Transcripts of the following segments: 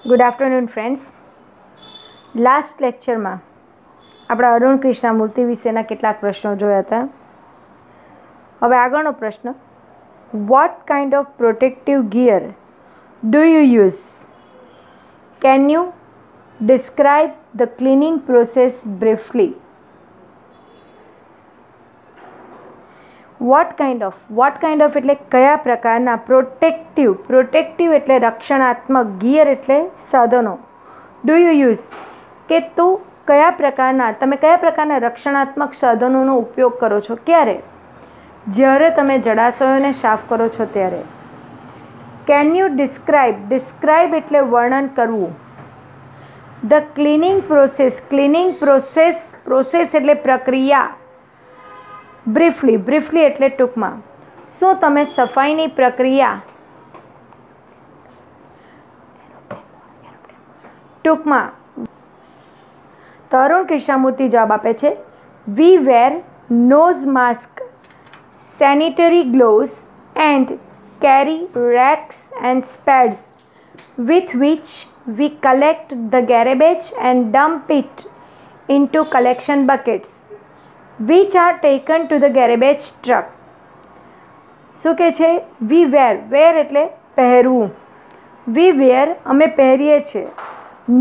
Good afternoon friends. Last લેક્ચરમાં આપણા અરુણ કૃષ્ણમૂર્તિ વિશેના કેટલાક પ્રશ્નો જોયા હતા. હવે આગળનો પ્રશ્ન, what kind of protective gear do you use? Can you describe the cleaning process briefly? What kind of એટલે કયા પ્રકારના, પ્રોટેક્ટિવ એટલે રક્ષણાત્મક, ગિયર એટલે સાધનો, ડુ યુ યુઝ કે તમે કયા પ્રકારના રક્ષણાત્મક સાધનોનો ઉપયોગ કરો છો? ક્યારે? જ્યારે તમે જળાશયોને સાફ કરો છો ત્યારે. કેન યુ ડિસ્ક્રાઇબ એટલે વર્ણન કરવું. ધ ક્લિનિંગ પ્રોસેસ એટલે પ્રક્રિયા. બ્રીફલી એટલે ટૂંકમાં. શું તમે સફાઈની પ્રક્રિયા ટૂંકમાં? તરુણ કૃષ્ણમૂર્તિ જવાબ આપે છે, we wear nose mask, sanitary gloves and carry rakes and spades with which we collect the garbage and dump it into collection buckets which are taken to the garbage truck. શું કહે છે? વી વેર એટલે પહેરવું. વી વેર અમે પહેરીએ છીએ.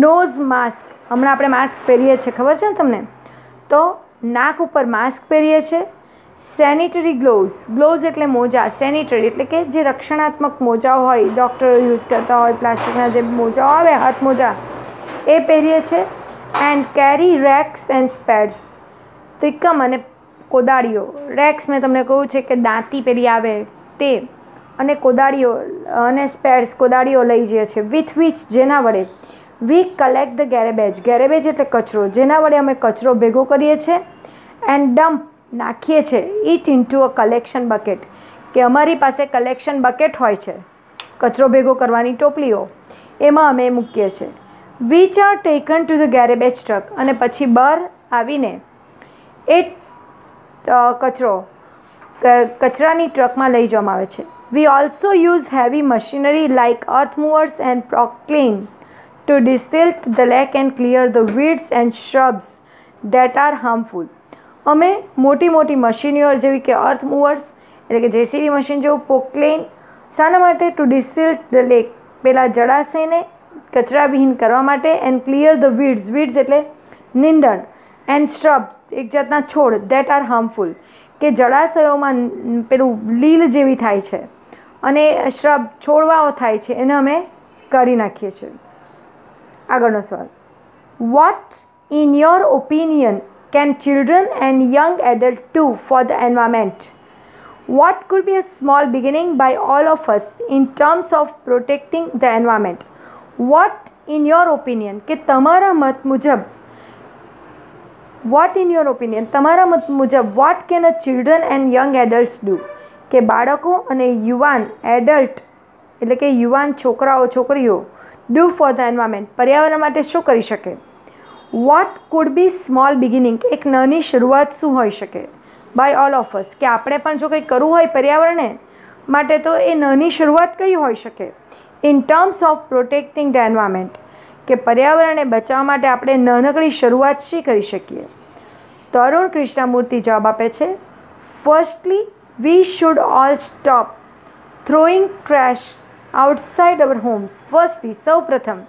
Nose mask હમણાં આપણે માસ્ક પહેરીએ છીએ, ખબર છે ને તમને? તો નાક ઉપર માસ્ક પહેરીએ છીએ. સેનિટરી ગ્લોવ્સ એટલે મોજા. સેનિટરી એટલે કે જે રક્ષણાત્મક મોજા હોય, ડૉક્ટરો યુઝ કરતા હોય, પ્લાસ્ટિકના જે મોજા આવે, હાથ મોજા, એ પહેરીએ છીએ. એન્ડ કેરી રેક્સ એન્ડ સ્પેડ્સ, ત્રિકમ અને કોદાળીઓ. રેક્સ મેં તમને કહ્યું છે કે દાંતી પેલી આવે તે, અને કોદાળીઓ અને સ્પેડ્સ કોદાળીઓ લઈ જઈએ છીએ. વિથ વિચ જેના વડે વી કલેક્ટ ધ ગેરેબેજ એટલે કચરો, જેના વડે અમે કચરો ભેગો કરીએ છીએ. એન્ડ ડમ્પ નાખીએ છીએ it into a collection bucket, કે અમારી પાસે કલેક્શન બકેટ હોય છે, કચરો ભેગો કરવાની ટોપલીઓ, એમાં અમે મૂકીએ છીએ. Which are taken to the garbage truck, અને પછી બહાર આવીને એ કચરાની ટ્રકમાં લઈ જવામાં આવે છે. We also use heavy machinery like earth movers and Poclain to desilt the lake and clear the weeds and shrubs that are harmful. અમે મોટી મશીનરીઓ જેવી કે અર્થ મૂવર્સ એટલે કે જેસીબી મશીન જેવું, પોક્લેન શાના માટે? ટુ ડિસિલ્ટ ધ લેક, પેલા જળાશયને કચરાવિહીન કરવા માટે. એન્ડ ક્લિયર ધ વીડ્સ એટલે નીંદણ. એન્ડ શ્રબ એક જાતના છોડ, ધેટ આર હાર્મફુલ, કે જળાશયોમાં પેલું લીલ જેવી થાય છે અને શ્રબ છોડવાઓ થાય છે, એને અમે કાઢી નાખીએ છીએ. આગળનો સવાલ, what in your opinion can children and young adults do for the environment? What could be a small beginning by all of us in terms of protecting the environment? What in your opinion, કે તમારા મત મુજબ, what in your opinion તમારા મત મુજબ, what can a children and young adults do, કે બાળકો અને યુવાન, એડલ્ટ એટલે કે યુવાન છોકરાઓ છોકરીઓ, do for the environment પર્યાવરણ માટે શું કરી શકે? What could be small beginning, એક નાની શરૂઆત શું હોઈ શકે? બાય ઓલ ઓફ અસ, કે આપણે પણ જો કંઈ કરવું હોય પર્યાવરણને માટે તો એ નાની શરૂઆત કઈ હોઈ શકે? In terms of protecting the environment, કે પર્યાવરણને બચાવવા માટે આપણે નાનકડી શરૂઆત શી કરી શકીએ? તરુણ કૃષ્ણમૂર્તિ જવાબ આપે છે, firstly we should all stop throwing trash outside our homes. Firstly સૌ પ્રથમ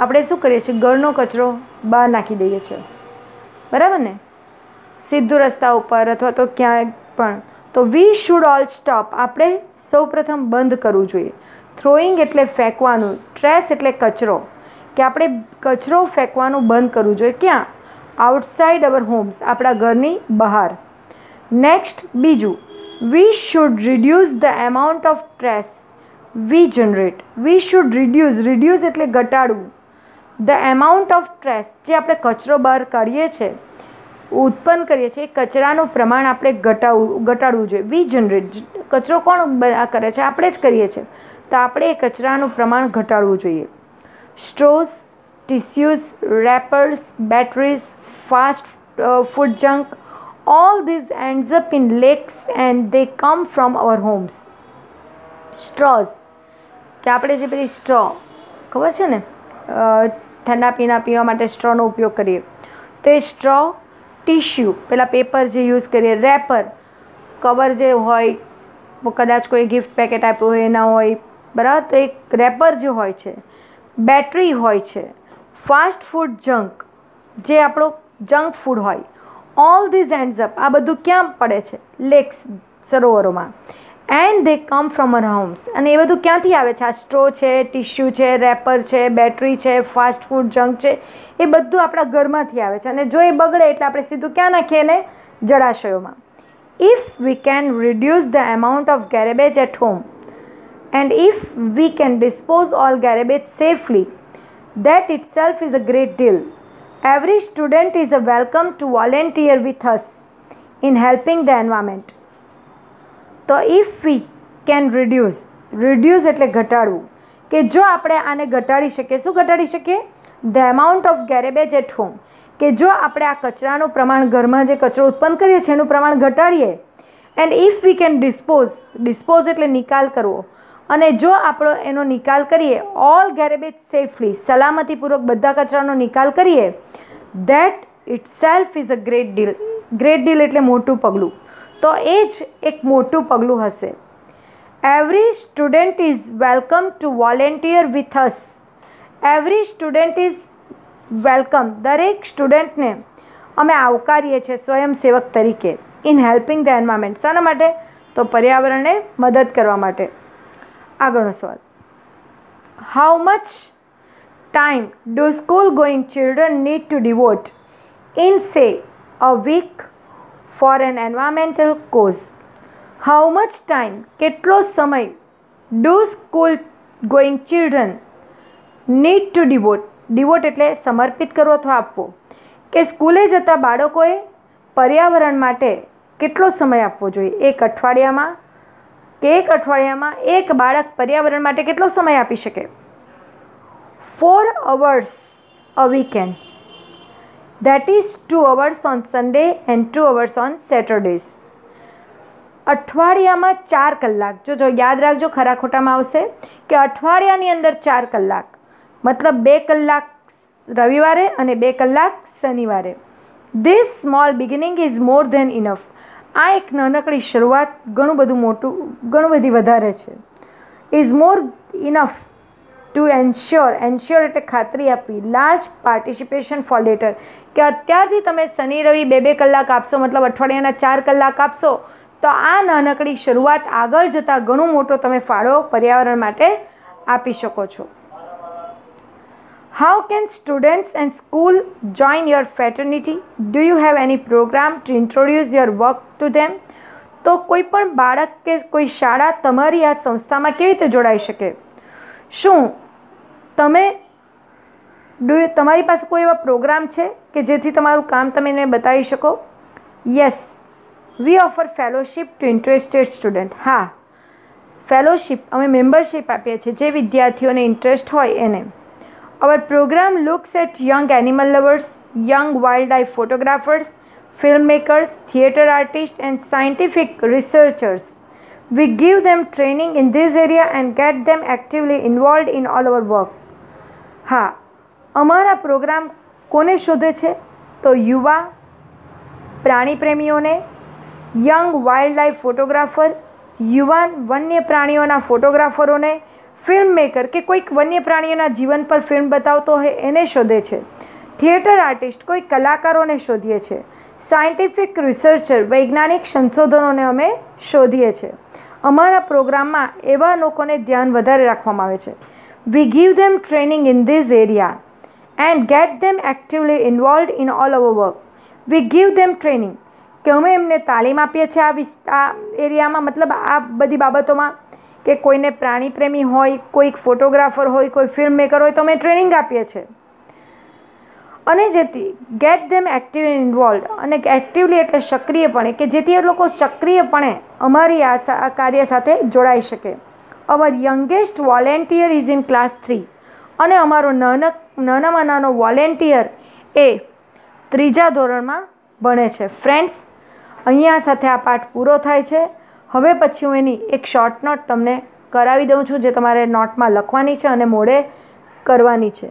આપણે શું કરીએ છીએ? ઘરનો કચરો બહાર નાખી દઈએ છીએ, બરાબર ને? સીધું રસ્તા ઉપર અથવા તો ક્યાંય પણ. તો વી શુડ ઓલ સ્ટોપ, આપણે સૌ પ્રથમ બંધ કરવું જોઈએ. થ્રોઈંગ એટલે ફેંકવાનું, ટ્રેશ એટલે કચરો, કે આપણે કચરો ફેંકવાનું બંધ કરવું જોઈએ. ક્યાં? આઉટસાઇડ અવર હોમ્સ, આપણા ઘરની બહાર. નેક્સ્ટ બીજું, we should reduce the amount of trash we generate. We should reduce એટલે ઘટાડવું. ધ એમાઉન્ટ ઓફ ટ્રેશ, જે આપણે કચરો બહાર કાઢીએ છીએ, ઉત્પન્ન કરીએ છીએ, એ કચરાનું પ્રમાણ આપણે ઘટાડવું જોઈએ. વી જનરેટ, કચરો કોણ કરે છે? આપણે જ કરીએ છીએ, તો આપણે એ કચરાનું પ્રમાણ ઘટાડવું જોઈએ. Straws, tissues, wrappers, batteries, fast food junk, all these ends up in lakes and they come from our homes. Straws, કે આપણે જે પેલી સ્ટ્રો ખબર છે ને, ઠંડા પીણા પીવા માટે સ્ટ્રોનો ઉપયોગ કરીએ તો એ સ્ટ્રો, ટીશ્યુ, પેલા પેપર જે યુઝ કરીએ, રેપર, કવર જે હોય, કદાચ કોઈ ગિફ્ટ પેકેટ આપ્યું હોય એના હોય, બરાબર, તો એક રેપર જે હોય છે, બેટરી હોય છે, ફાસ્ટ ફૂડ જંક, જે આપણો જંક ફૂડ હોય, ઓલ ધીઝ એન્ડ્સ અપ, આ બધું ક્યાં પડે છે? લેક્સ, સરોવરોમાં. And they come from our homes, અને એ બધું ક્યાંથી આવે છે? આ સ્ટ્રો છે, ટીશ્યુ છે, રેપર છે, બેટરી છે, ફાસ્ટ ફૂડ જંક છે, એ બધું આપણા ઘરમાંથી આવે છે. અને જો એ બગડે એટલે આપણે સીધું ક્યાં નાખીએ ને? જળાશયોમાં. If we can reduce the amount of garbage at home and if we can dispose all garbage safely, that itself is a great deal. Every student is a welcome to volunteer with us in helping the environment. તો if we can reduce એટલે ઘટાડવું, કે જો આપણે આને ઘટાડી શકીએ, શું ઘટાડી શકીએ? the amount of garbage at home, કે જો આપણે આ કચરાનું પ્રમાણ, ઘરમાં જે કચરો ઉત્પન્ન કરીએ છીએ એનું પ્રમાણ ઘટાડીએ, and if we can dispose એટલે નિકાલ કરવો, અને જો આપણો એનો નિકાલ કરીએ, ઓલ ગેરેબેજ સેફલી, સલામતીપૂર્વક બધા કચરાનો નિકાલ કરીએ, that it self is a great deal. Great deal એટલે મોટું પગલું. તો એ જ એક મોટું પગલું હશે. Every student is welcome to volunteer with us. Every student is welcome, દરેક સ્ટુડન્ટને અમે આવકારીએ છીએ સ્વયંસેવક તરીકે, ઇન હેલ્પિંગ ધ એન્વાયરમેન્ટ. શાના માટે? તો પર્યાવરણને મદદ કરવા માટે. આગળનો સવાલ, how much time do school going children need to devote in say a week for an environmental cause? How much time, કેટલો સમય, do school going children need to devote એટલે સમર્પિત કરવો અથવા આપવો, કે સ્કૂલે જતા બાળકોએ પર્યાવરણ માટે કેટલો સમય આપવો જોઈએ? એક અઠવાડિયામાં એક બાળક પર્યાવરણ માટે કેટલો સમય આપી શકે? 4 hours a weekend, that is 2 hours on Sunday and 2 hours on Saturdays. અઠવાડિયામાં 4 કલાક. જો યાદ રાખજો, ખરા ખોટામાં આવશે કે અઠવાડિયાની અંદર 4 કલાક, મતલબ 2 કલાક રવિવારે અને 2 કલાક શનિવારે. This small beginning is more than enough. આ એક નાનકડી શરૂઆત ઘણું બધી વધારે છે. Is more enough to ensure એટલે ખાતરી આપવી, લાર્જ પાર્ટિસિપેશન ફોર લેટર, કે અત્યારથી તમે શનિ રવિ 2 કલાક આપશો, મતલબ અઠવાડિયાના 4 કલાક આપશો, તો આ નાનકડી શરૂઆત આગળ જતાં ઘણો મોટો તમે ફાળો પર્યાવરણ માટે આપી શકો છો. How can students and school join your fraternity? Do you have any program to introduce your work to them? તો કોઈ પણ બાળક કે કોઈ શાળા તમારી આ સંસ્થામાં કેવી રીતે જોડાઈ શકે? શું તમારી પાસે કોઈ એવા પ્રોગ્રામ છે કે જેથી તમારું કામ તમે એને બતાવી શકો? Yes, we offer fellowship to interested student. હા, ફેલોશિપ અમે મેમ્બરશિપ આપીએ છીએ જે વિદ્યાર્થીઓને ઇન્ટરેસ્ટ હોય એને. Our program looks at young animal lovers, young wildlife photographers, filmmakers, theatre artists and scientific researchers. We give them training in this area and get them actively involved in all our work. હા, અમારા programme કોને શોધે છે? તો યુવા પ્રાણી પ્રેમીઓને, young wildlife photographer, યુવાન વન્ય પ્રાણીઓના ફોટોગ્રાફરોને, ફિલ્મ મેકર કે કોઈક વન્ય પ્રાણીઓના જીવન પર ફિલ્મ બતાવતો હોય એને શોધે છે, થિયેટર આર્ટિસ્ટ કોઈ કલાકારોને શોધીએ છીએ, સાયન્ટિફિક રિસર્ચર વૈજ્ઞાનિક સંશોધનોને અમે શોધીએ છીએ. અમારા પ્રોગ્રામમાં એવા લોકોને ધ્યાન વધારે રાખવામાં આવે છે. We give them training in this area and gate them actively involved in all hour work. We give them training કે અમે એમને તાલીમ આપીએ છીએ આ એરિયામાં, મતલબ આ બધી બાબતોમાં, કે કોઈને પ્રાણી પ્રેમી હોય, કોઈક ફોટોગ્રાફર હોય, કોઈ ફિલ્મ મેકર હોય તો અમે ટ્રેનિંગ આપીએ છીએ. અને જેથી ગેટ ધેમ એક્ટિવલી ઇન્વોલ્વડ, અને એક્ટિવલી એટલે સક્રિયપણે, કે જેથી એ લોકો સક્રિયપણે અમારી આ કાર્ય સાથે જોડાઈ શકે. Our youngest volunteer is in class 3, અને અમારો નાનામાં નાનો વોલેન્ટિયર એ 3જા ધોરણમાં ભણે છે. ફ્રેન્ડ્સ, અહીંયા સાથે આ પાઠ પૂરો થાય છે. હવે પછી હું એની એક શોર્ટ નોટ તમને કરાવી દઉં છું જે તમારે નોટમાં લખવાની છે અને મોડે કરવાની છે.